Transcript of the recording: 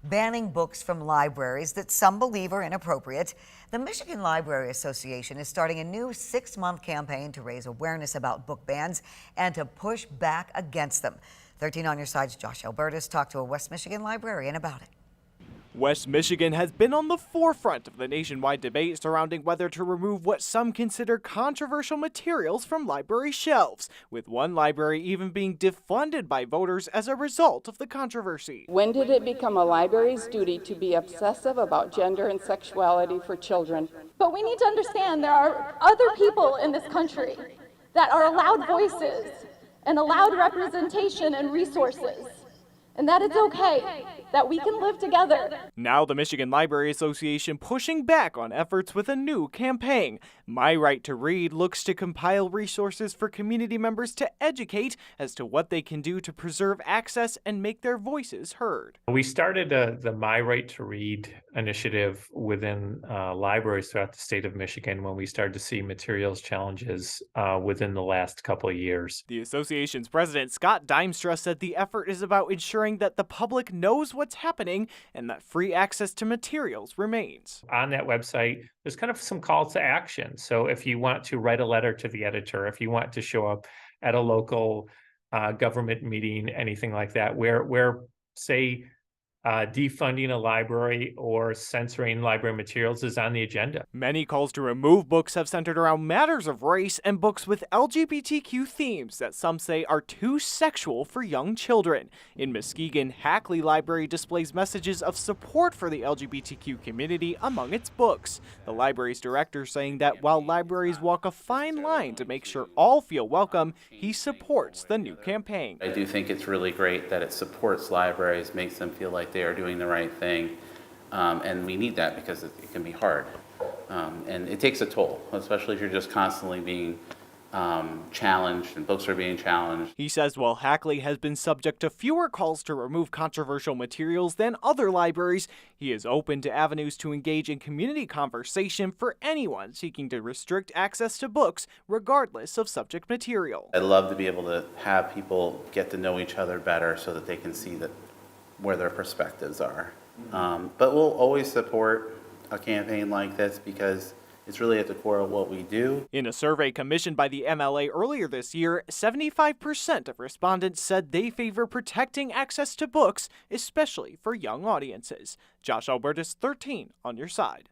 banning books from libraries that some believe are inappropriate. The Michigan Library Association is starting a new 6-month campaign to raise awareness about book bans and to push back against them. 13 on Your Side's Josh Albertus talked to a West Michigan librarian about it. West Michigan has been on the forefront of the nationwide debate surrounding whether to remove what some consider controversial materials from library shelves, with one library even being defunded by voters as a result of the controversy. When did it become a library's duty to be obsessive about gender and sexuality for children? But we need to understand there are other people in this country that are allowed voices and allowed representation and resources, and that it's okay, that we can live together. Now the Michigan Library Association pushing back on efforts with a new campaign. My Right to Read looks to compile resources for community members to educate as to what they can do to preserve access and make their voices heard. We started the My Right to Read initiative within libraries throughout the state of Michigan when we started to see materials challenges within the last couple of years. The association's president, Scott Dimstra, said the effort is about ensuring that the public knows what's happening and that free access to materials remains. On that website, there's kind of some calls to action. So if you want to write a letter to the editor, if you want to show up at a local government meeting, anything like that, where say, defunding a library or censoring library materials is on the agenda. Many calls to remove books have centered around matters of race and books with LGBTQ themes that some say are too sexual for young children. In Muskegon, Hackley Library displays messages of support for the LGBTQ community among its books. The library's director saying that while libraries walk a fine line to make sure all feel welcome, he supports the new campaign. I do think it's really great that it supports libraries, makes them feel like they are doing the right thing, and we need that because it can be hard, and it takes a toll, especially if you're just constantly being challenged and books are being challenged. He says while Hackley has been subject to fewer calls to remove controversial materials than other libraries, he is open to avenues to engage in community conversation for anyone seeking to restrict access to books regardless of subject material. I'd love to be able to have people get to know each other better so that they can see that where their perspectives are. But we'll always support a campaign like this because it's really at the core of what we do. In a survey commissioned by the MLA earlier this year, 75% of respondents said they favor protecting access to books, especially for young audiences. Josh Albertus, 13 on Your Side.